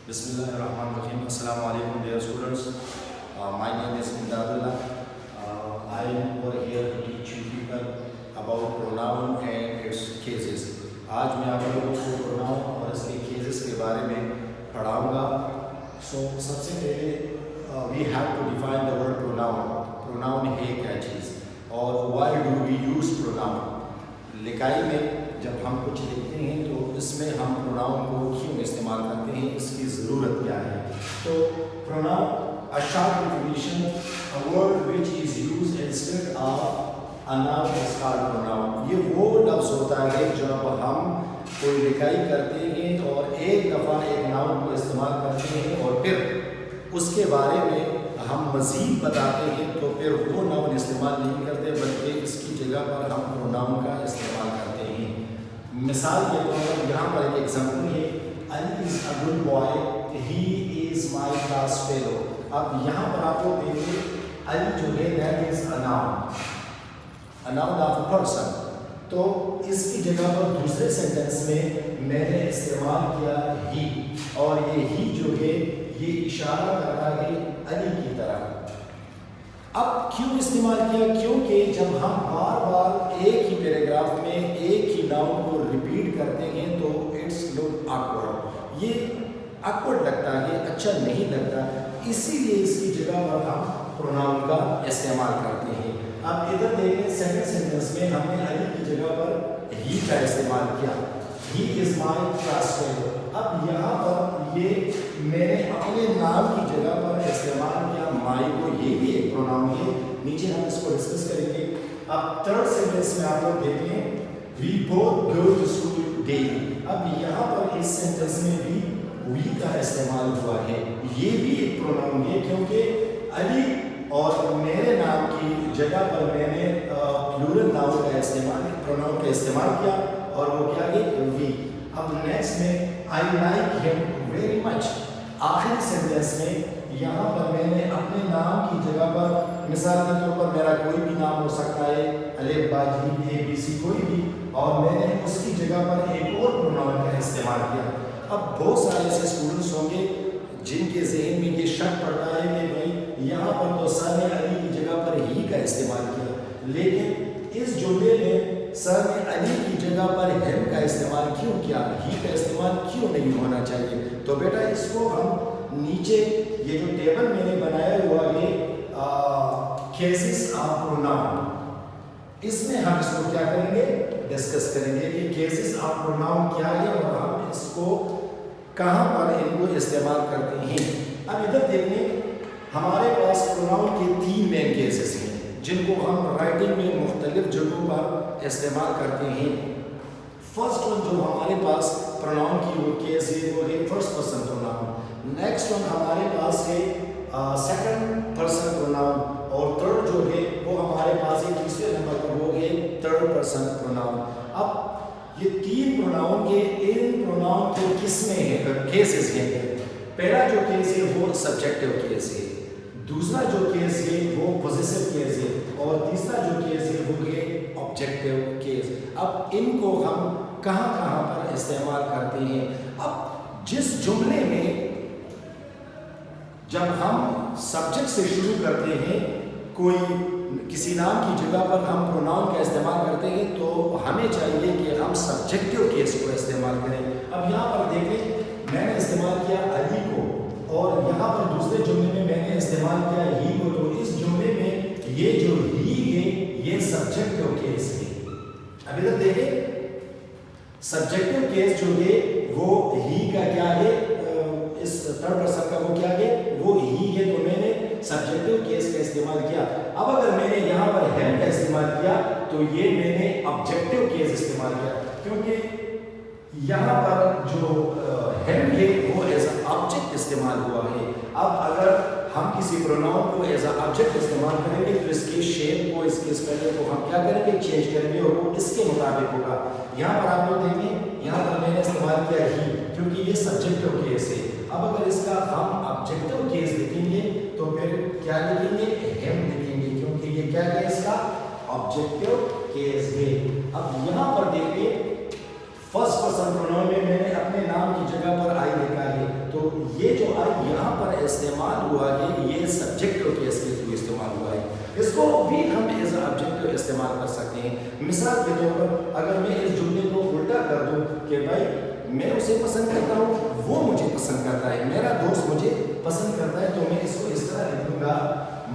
Bismillahirrahmanirrahim. Assalamu alaikum, dear students. My name is Imdadullah. I am over here to teach you people about pronoun and its cases. आज मैं आप लोगों को pronoun और इसके cases के बारे में पढ़ाऊंगा. So सबसे पहले we have to define the word pronoun. Pronoun है क्या चीज़ और why do we use pronoun? लिखाई में जब हम कुछ लिखते हैं तो इसमें हम प्रोनाउन को क्यों इस्तेमाल करते हैं, इसकी ज़रूरत क्या है. तो pronoun a short definition, a word which is used instead of a noun is called pronoun. ये वो लफ्ज़ होता है जब हम कोई लिखाई करते हैं और एक दफ़ा एक नाउन को इस्तेमाल करते हैं और फिर उसके बारे में हम मज़ीद बताते हैं तो फिर वो नाउन इस्तेमाल नहीं करते बल्कि इसकी जगह पर हम प्रोनाउन का इस्तेमाल करते हैं. मिसाल के तौर पर यहाँ पर एक एग्जाम्पल है, Ali is a good boy, he is my class fellow. अब यहाँ पर आप लोग देखिए अली जो है that is a noun of a person. तो इसकी जगह पर दूसरे सेंटेंस में मैंने इस्तेमाल किया ही, और ये ही जो है ये इशारा करता है अली की तरफ. अब क्यों इस्तेमाल किया? क्योंकि जब हम बार बार एक ही पैराग्राफ में एक ही नाउन को रिपीट करते हैं तो इट्स लुक ऑकवर्ड, ये ऑकवर्ड लगता है, अच्छा नहीं लगता. इसीलिए इसकी जगह पर हम प्रोनाउन का इस्तेमाल करते हैं. अब इधर देखें सेकंड सेंटेंस में हमने अली की जगह पर ही का इस्तेमाल किया, he is my class fellow. अब यहाँ पर ये मैंने अपने नाम की जगह पर इस्तेमाल किया माई को, ये भी एक प्रोनाउन है. नीचे हम इसको डिस्कस करेंगे. अब थर्ड सेंटेंस में आप लोग देखें we both go to school daily. अब यहाँ पर इस सेंटेंस में भी वी का इस्तेमाल हुआ है, ये भी एक प्रोनाउन है क्योंकि अली और मेरे नाम की जगह पर मैंने प्लूरल नाउन का इस्तेमाल, प्रोनाउन का इस्तेमाल किया और वो क्या है वी. अब नेक्स्ट में I like him very much. आखिरी सेंटेंस में यहाँ पर मैंने अपने नाम की जगह पर, मिसाल के तौर पर मेरा कोई भी नाम हो सकता है, अलेफ बाजी ए बी सी कोई भी, और मैंने उसकी जगह पर एक और प्रोनाउन का इस्तेमाल किया. अब बहुत सारे ऐसे स्टूडेंट्स होंगे जिनके जहन में ये शक पड़ता है कि भाई यहाँ पर तो सर ने अली की जगह पर ही का इस्तेमाल किया, लेकिन इस जुमले में सर ने अली की जगह पर हिम का इस्तेमाल क्यों किया, ही का इस्तेमाल क्यों नहीं होना चाहिए. तो बेटा इसको हम नीचे ये जो टेबल मैंने बनाया हुआ है केसेस ऑफ प्रोनाउन, इसमें हम इसको क्या करेंगे डिस्कस करेंगे कि केसेस ऑफ प्रोनाउन क्या है और हम इसको कहाँ पर इनको इस्तेमाल करते हैं. अब इधर देखिए हमारे पास प्रोनाउन के 3 मेन केसेस हैं जिनको हम राइटिंग में मुख्तलिफ जगहों पर इस्तेमाल करते हैं. फर्स्ट वन जो हमारे पास प्रोनाउन की वो केस है वो है first person pronoun. Next one हमारे पास है सेकंड पर्सन प्रोनाउन, और थर्ड जो है वो हमारे पास है तीसरे नंबर पर वो है थर्ड पर्सन प्रोनाउन. अब ये 3 प्रोनाउन के इन प्रोनाउन के किस्में हैं, केसेस हैं. पहला जो केस है वो सब्जेक्टिव केस है, दूसरा जो केस है वो पॉजिटिव केस है, और तीसरा जो केस है वो है ऑब्जेक्टिव केस. अब इनको हम कहाँ कहाँ पर इस्तेमाल करते हैं. अब जिस जुमले में जब हम सब्जेक्ट से शुरू करते हैं, कोई किसी नाम की जगह पर हम प्रोनाउन का इस्तेमाल करते हैं तो हमें चाहिए कि हम सब्जेक्टिव केस को इस्तेमाल करें. अब यहाँ पर देखें मैंने इस्तेमाल किया अली को, और यहाँ पर दूसरे जुमले में मैंने इस्तेमाल किया ही को. तो इस जुमले में ये जो ही है ये सब्जेक्टिव केस है. अब इधर देखें सब्जेक्टिव केस जो है वो ही का क्या है, इस थर्ड पर्सन का वो क्या है वो ही है, तो मैंने सब्जेक्टिव केस का इस्तेमाल किया. अब अगर मैंने यहाँ पर हिम का इस्तेमाल किया तो ये मैंने ऑब्जेक्टिव केस इस्तेमाल किया, क्योंकि यहाँ पर जो हिम है वो एज ऑब्जेक्ट इस्तेमाल हुआ है. अब अगर हम किसी प्रोनाउन को एज ऑब्जेक्ट इस्तेमाल करेंगे तो इसके शेप को, इसके स्पेलिंग को हम क्या करेंगे चेंज करेंगे और वो इसके मुताबिक होगा. यहाँ पर आप लोग देखें यहाँ पर मैंने इस्तेमाल किया ही क्योंकि ये सब्जेक्टिव केस है. अब अगर इसका हम ऑब्जेक्टिव केस लिखेंगे तो फिर क्या लिखेंगे हिम लिखेंगे, क्योंकि ये क्या है इसका ऑब्जेक्टिव केस है. अब यहाँ पर देखिए फर्स्ट पर्सन प्रोनाउन में मैंने अपने नाम की जगह पर आई लिखा है, तो مائی یہاں پر استعمال ہوا ہے یہ سبجیکٹو کیس کے تھرو استعمال ہوا ہے. اس کو بھی ہم ایز آبجیکٹو استعمال کر سکتے ہیں. مثال کے طور پر اگر میں اس جملے کو الٹا کر دوں کہ بھائی میں اسے پسند کرتا ہوں وہ مجھے پسند کرتا ہے, میرا دوست مجھے پسند کرتا ہے, تو میں اس کو اس طرح لکھوں گا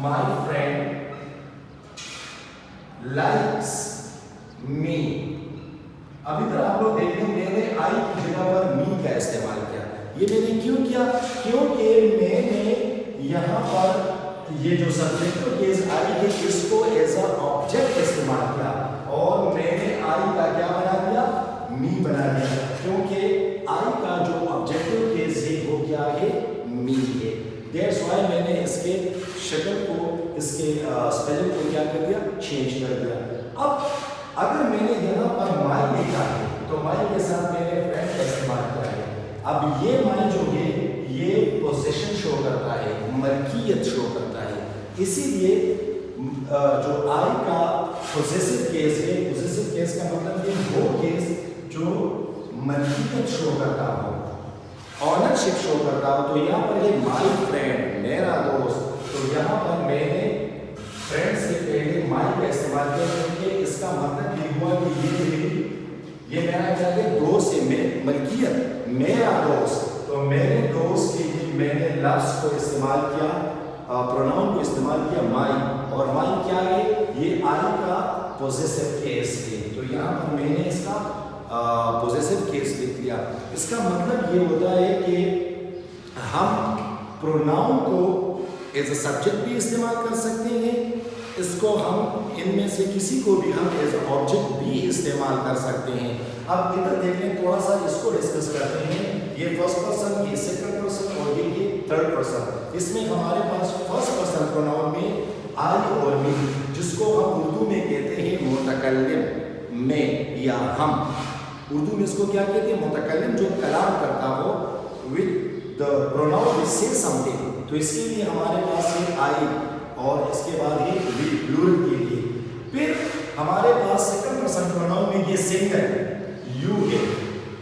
مائی فرینڈ لائکس می. اب ادھر آپ لوگ دیکھیں میں نے آئی کی جگہ پر می کا استعمال کیا. یہ میں نے کیوں کیا؟ کیونکہ میں نے یہاں پر یہ جو سبجیکٹو کیس آئی ہے اس کو ایز اے آبجیکٹ استعمال کیا اور میں نے آئی کا کیا بنا دیا؟ می بنا دیا, کیونکہ آئی کا جو آبجیکٹو کیس ہے وہ کیا ہے؟ می ہے. دیٹس وائی میں نے اس کے شکل کو اس کے اسپیلنگ کو کیا کر دیا؟ چینج کر دیا. اب اگر میں نے یہاں پر مائی لکھا ہے تو مائی کے ساتھ میں نے فرینڈ کا استعمال کیا ہے. اب یہ مائی جو ہے یہ پوزیشن شو کرتا ہے, ملکیت شو کرتا ہے. اسی لیے جو آئی کا پوزیسو کیس ہے, پوزیسو کیس کا مطلب یہ وہ کیس جو ملکیت شو کرتا ہو, آنرشپ شو کرتا ہو. تو یہاں پر یہ مائی فرینڈ میرا دوست, تو یہاں پر میں نے فرینڈ سے پہلے مائی کا استعمال کیا کیونکہ اس کا مطلب یہ ہوا کہ یہ میرا کیا ہے دوست ہے, ملکیت میرا دوست. تو میرے دوست کے لیے میں نے لفظ کو استعمال کیا, پروناؤن کو استعمال کیا مائی, اور مائی کیا ہے؟ یہ آئی کا پوزیسو کیس ہے. تو یہاں پر میں نے اس کا پوزیسو کیس لکھ لیا. اس کا مطلب یہ ہوتا ہے کہ ہم پروناؤن کو ایز اے سبجیکٹ بھی استعمال کر سکتے ہیں, اس کو ہم ان میں سے کسی کو بھی ہم ایز اے آبجیکٹ بھی استعمال کر سکتے ہیں. اب ادھر دیکھ لیں تھوڑا سا اس کو ڈسکس کرتے ہیں. یہ فرسٹ پرسن, یہ سیکنڈ پرسن اور یہ تھرڈ پرسن. اس میں ہمارے پاس فرسٹ پرسن پروناؤن میں آئی اور می, جس کو ہم اردو میں کہتے ہیں متکلم میں یا ہم. اردو میں اس کو کیا کہتے ہیں؟ متکلم, جو کلام کرتا ہو with the pronoun which says something. تو اس کے لیے ہمارے پاس یہ آئی اور اس کے بعد یہ وی پلورل کے لیے. پھر ہمارے پاس سیکنڈ پرسن پروناؤن میں یہ سنگل یو ہے.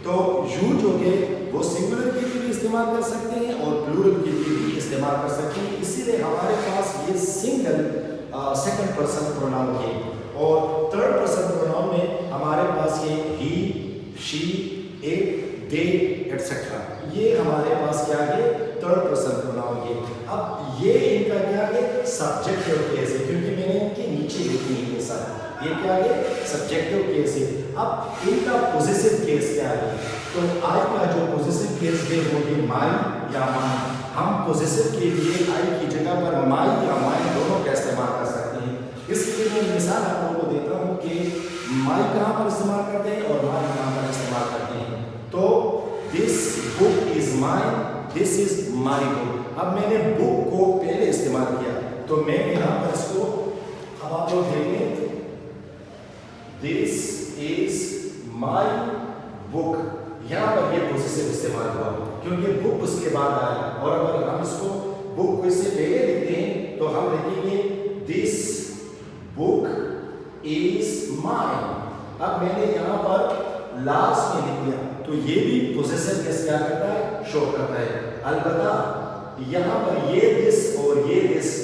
تو یو جو ہے وہ سنگولر کے لیے بھی استعمال کر سکتے ہیں اور پلورل کے لیے بھی استعمال کر سکتے ہیں. اسی لیے ہمارے پاس یہ سنگل سیکنڈ پرسن پروناؤن ہے. اور تھرڈ پرسن پروناؤن میں ہمارے پاس یہ ہی, شی, اٹ, دے ایٹسیٹرا. یہ ہمارے پاس کیا ہے؟ تھرڈ پرسن پروناؤن ہے. اب یہ ان کا کیا ہے؟ سبجیکٹو کیس ہے, کیونکہ میں نے ان کے نیچے لکھی ہے یہ سب. یہ کیا ہے؟ سبجیکٹو کیس ہے. اب ان کا پوزیسو کیس کیا ہے؟ تو آئی کا جو پوزیسو کیس ہے وہ ہے مائی یا مائی. ہم پوزیسو کے لیے آئی کی جگہ پر مائی یا مائی دونوں کا استعمال کر سکتے ہیں. اس کے لیے میں مثال آپ لوگوں کو دیتا ہوں کہ مائی کہاں پر استعمال کرتے ہیں اور مائی کہاں پر استعمال کرتے ہیں. تو دس بک از مائن, دس از مائی بک. اب میں نے بک کو پہلے استعمال کیا تو میں یہاں پر اس کو, اب آپ لوگ دیکھیں, دس از مائی بک. یہاں پر یہ پوزیسو استعمال ہوا کیونکہ بک اس کے بعد آیا. اور اگر ہم اس کو بک کو اس سے پہلے لکھتے ہیں تو ہم لکھیں گے دس بک از مائن. اب میں نے یہاں پر لاسٹ میں لکھ دیا تو یہ بھی پوزیسو کیس کیا کرتا ہے؟ شو کرتا ہے. البتہ یہاں پر یہ دس اور یہ دس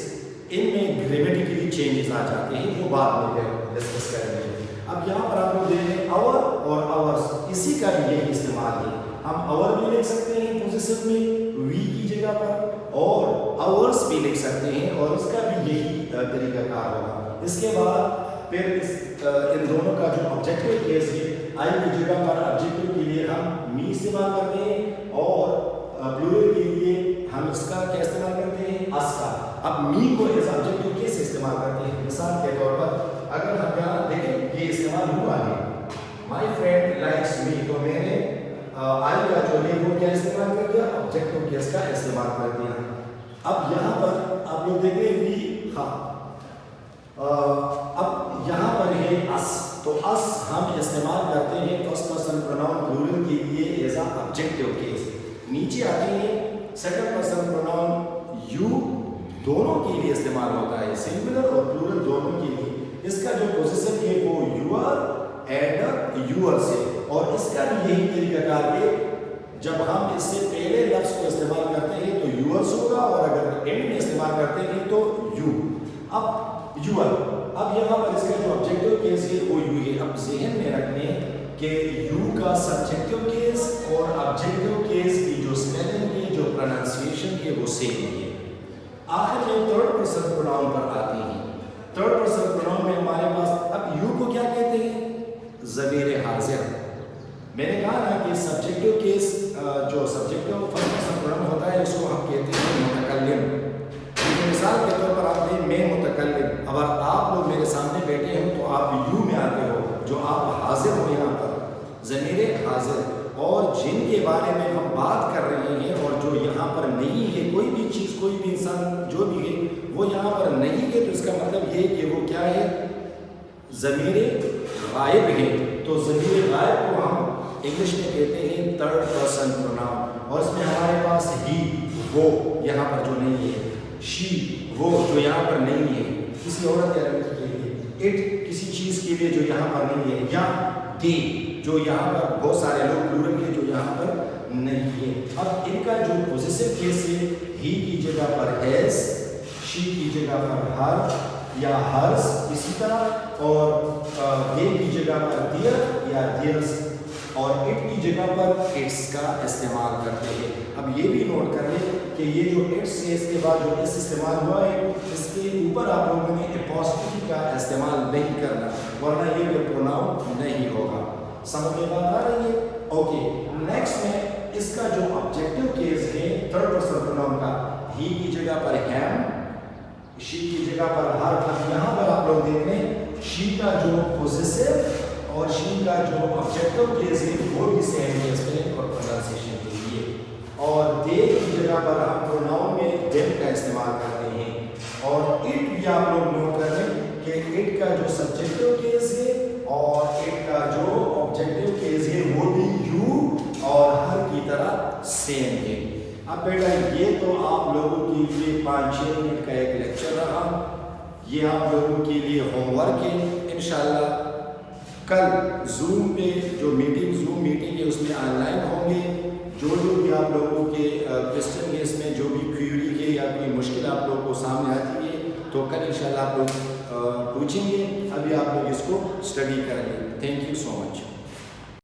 ان میں گریمیٹیکلی چینجز آ جاتے ہیں, وہ بعد میں ڈسکس کریں گے. اب یہاں پر آپ لوگ دیکھیں اور آورس, اسی کا بھی یہی استعمال ہے. ہم اور بھی لکھ سکتے ہیں پوزیسو میں وی کی جگہ پر, اور آورس بھی لکھ سکتے ہیں اور اس کا بھی یہی طریقہ کار ہوگا. اس کے بعد پھر ان دونوں کا جو آبجیکٹو کیس ہے, آئی کی جگہ پر آبجیکٹو کے لیے ہم می استعمال کرتے ہیں اور پلورل کے لیے ہم اس کا کیا استعمال کرتے ہیں؟ اس کا. اب می کو ایز آبجیکٹو کیسے استعمال کرتے ہیں؟ مثال کے طور پر اگر ہم یہاں دیکھیں یہ استعمال ہوا ہے مائی فرینڈ لائکس می, تو میں نے آئی کا جو ہے وہ کیا استعمال کر دیا؟ آبجیکٹو کیس کا استعمال کر دیا. اب یہاں پر آپ لوگ دیکھیں وی, ہاں اب یہاں پر ہے اس, تو اس ہم استعمال کرتے ہیں فرسٹ پرسن پروناؤن پلورل کے لیے ایز اے آبجیکٹو کیس. نیچے آتے ہیں سیکنڈ پرسن پروناؤن یو, دونوں کے لیے استعمال ہوتا ہے, سنگولر اور پلورل دونوں کے لیے. اس کا جو پوزیشن ہے وہ یور اینڈ یور سے, اور اس کا بھی یہی طریقہ کار ہے. جب ہم اس سے پہلے لفظ کو استعمال کرتے ہیں تو یور एंड में इस्तेमाल करते हैं तो यू। अब यूर, अब यहाँ पर इसका जो ऑब्जेक्टिव केस है वो यू है। अब ज़हन में रखने कि यू का सब्जेक्टिव केस और ऑब्जेक्टिव केस की जो स्पेलिंग है, जो प्रोनाउंसिएशन है वो सेम है। आखिर में थर्ड पर्सन प्रोनाउन पर आते हैं। थर्ड पर्सन प्रोनाउन में हमारे पास अब यू को क्या कहते हैं? ज़मीर हाज़िर। मैंने कहा ना कि सब्जेक्टिव केस जो सब्जेक्टिव फर्स्ट पर्सन प्रोनाउन होता है उसको हम कहते हैं मुतकल्लिम। मिसाल के तौर पर आपने मैं मुतकल्लिम, अगर आप लोग मेरे सामने बैठे हो तो आप यू में आते हो, जो आप हाजिर हो यहाँ पर ज़मीर हाजिर, और जिनके बारे में हम बात कर रहे हैं और जो यहाँ पर नहीं है, कोई भी चीज़ कोई भी इंसान जो भी है वो यहाँ पर नहीं है, तो इसका मतलब ये कि वो क्या है? ज़मीर गायब है। तो ज़मीर गायब को हम इंग्लिश में कहते हैं थर्ड पर्सन प्रोनाउन, और इसमें हमारे पास ही, वो यहाँ पर जो नहीं है, शी, वो जो यहाँ पर नहीं है किसी औरत या लड़की के लिए, इट किसी चीज़ के लिए जो यहाँ पर नहीं है, या दे जो यहाँ पर बहुत सारे लोग प्लूरल है जो यहाँ पर नहीं है। अब इनका जो पॉजिटिव केस है, ही की जगह पर हैज, शी की जगह पर हर या हर्स इसी तरह, और दे की जगह पर दियर या दियर्स, और इट की जगह पर इट्स का इस्तेमाल करते हैं। अब ये भी नोट कर लें कि ये जो इट्स है इसके बाद जो इस इस्तेमाल हुआ है, इसके ऊपर आप लोगों ने अपॉस्ट्रोफी का इस्तेमाल नहीं करना, वरना ये भी प्रोनाउन नहीं होगा। समझ में बात आ रही है? ओके, नेक्स्ट में इसका जो ऑब्जेक्टिव केस है थर्ड पर्सन प्रोनाउन का, ही की जगह पर हैम, शी की जगह पर हर। अब यहाँ पर आप लोग देख लें, शी का जो पॉजिटिव और शी का जो ऑब्जेक्टिव केस है वो भी सेम है स्पेलिंग और प्रोनाउंसिएशन के लिए, और दे की जगह पर हम प्रोनाउन में देम का इस्तेमाल करते हैं। और इट भी आप लोग नोट कर लें कि इट का जो सब्जेक्टिव केस है और इट का जो ऑब्जेक्टिव केस है वो भी यू और हर की तरह सेम है। अब बेटा ये तो आप लोगों के लिए 5-6 मिनट का एक लेक्चर रहा, ये आप लोगों के लिए होमवर्क है। इंशाल्लाह कल जूम पे जो जूम मीटिंग है उसमें ऑनलाइन होंगे। जो भी आप लोगों के क्वेश्चन है, इसमें जो भी क्वेरी है या कोई मुश्किल आप लोगों को सामने आती है तो कल इंशाल्लाह आप लोग पूछेंगे। अभी आप लोग इसको स्टडी करेंगे। Thank you so much.